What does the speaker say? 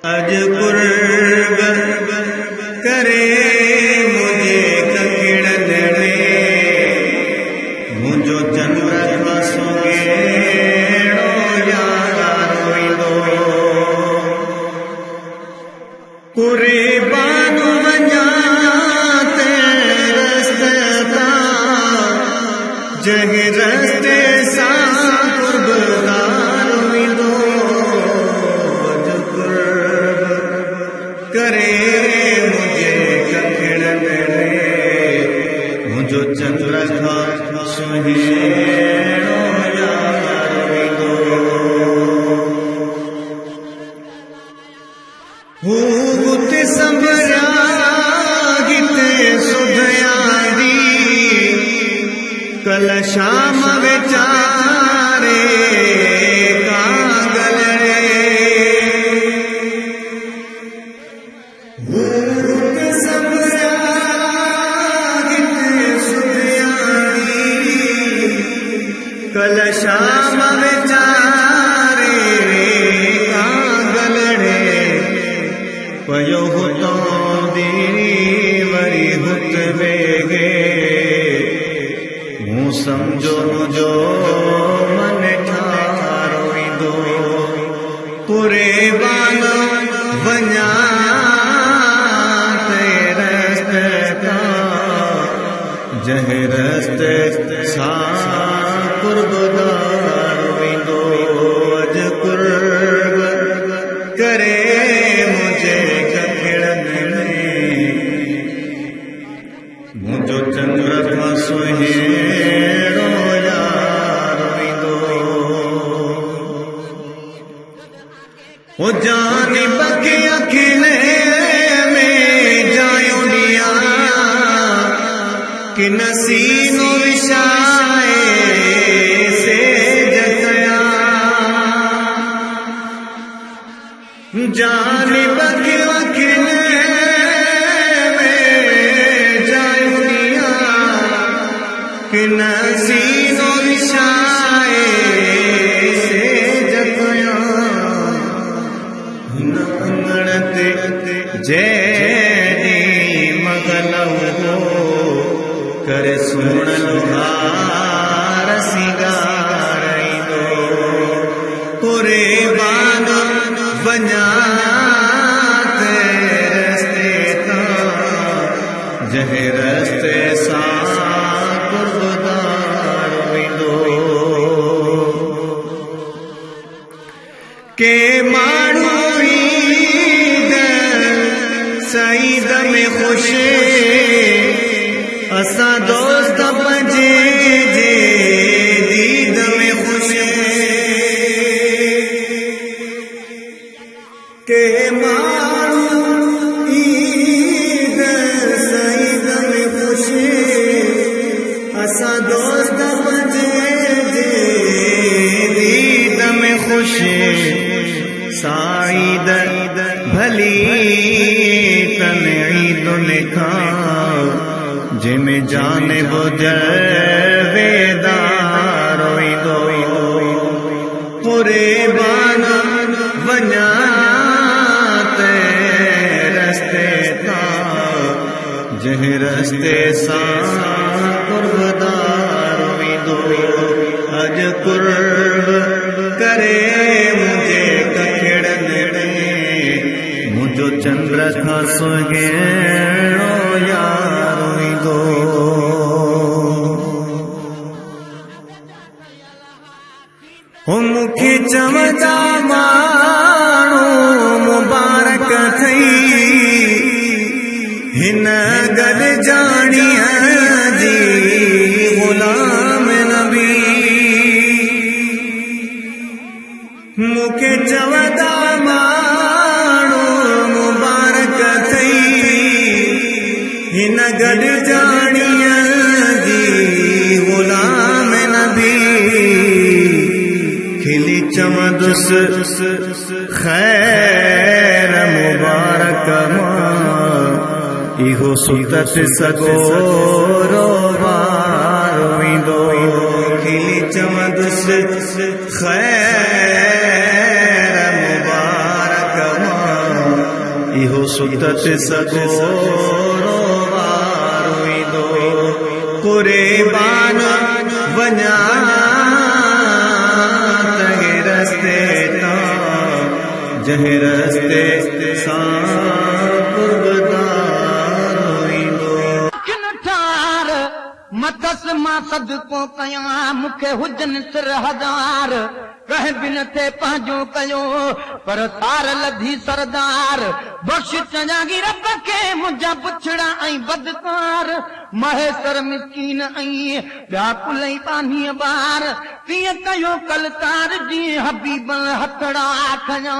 अज कुर्ब करे मुझे ककिड़न में मुझो चंद्र सोगेड़ो यार रोईंदो कुर्बान वञा ते रस्ते तां जंहिं रस्ते सां कुर्बदार रोईंदो करे मुझे ककिड़न में मुझो चंद्र खां सुहेड़ो यार रोईंदो हू गुते संभरिया गिते सुधयारी कल शाम वेचारे कल शाम वेचारे कागलड़े पयो हुतो दी वरी हुत वेगे मूं समझो मुझो मन ठारोईंदो कुर्बान वञा ते रस्ते तां जंहिं रस्ते सां कुर्बदार रोईंदो अज कुर्ब करे मुझे ककिड़न में मुझो चंद्र खां सुहेड़ो यार रोईंदो ओ जानी बके अखिले में जायो दिया कि नसीनो विशाए जाने बके अखिले में जायूनिया कि नसीनो विशाए से जतया न अंगणते जैदी मगलव हो करे सुण लोहार सिगारईंदो कुर्बान वञा ते रस्ते तां जंहिं रस्ते सां कुर्बदार रोईंदो के माण्हू ईद सईद में ख़ुशि असां दोस्त पंहिंजे जे दीद में ख़ुशि के माण्हू ईद सईद में ख़ुशि असां दोस्त पंहिंजे जे दीद में ख़ुशि साईद भली तन ईद लिखां जंहिंमें जाने बेदार रोईंदो कुर्बान वञा जंहिं रस्ते सां कुर्बदार रोईंदो अज कुर्ब करे मुझे ककिड़न में मुझो चंद्र खां सुहेड़ो यार रोईंदो हो मूंखे चवंदा माण्हू मुबारक थई हिन गल जानिया जी गुलाम नबी मूंखे चवंदा माण्हू मुबारक थई हिन गल जानिया जी गुलाम नबी खिली चवंदुसि खैर मुबारक इहो सुतत सगोरो रोईंदो खिली चवंदुसि खैर मुबारक हुतत सगोरो वारो ईंदो कुर्बान वञा तंहिं रस्ते तां जंहिं रस्ते सां कुर्बदारो ईंदो मथस मां सदको कयां मूंखे हुजनि सिर हज़ार कंहिं बि न थे पंहिंजो कयो पर सार लधी सरदार बख़्श चङागी रब खे मुंहिंजा पुछड़ा ऐं बदकार महेसर मिसकीन ऐं ॿिया कुलई पानीअ ॿार तीअं कयो कलतार जीअं हबीब हथड़ा खयां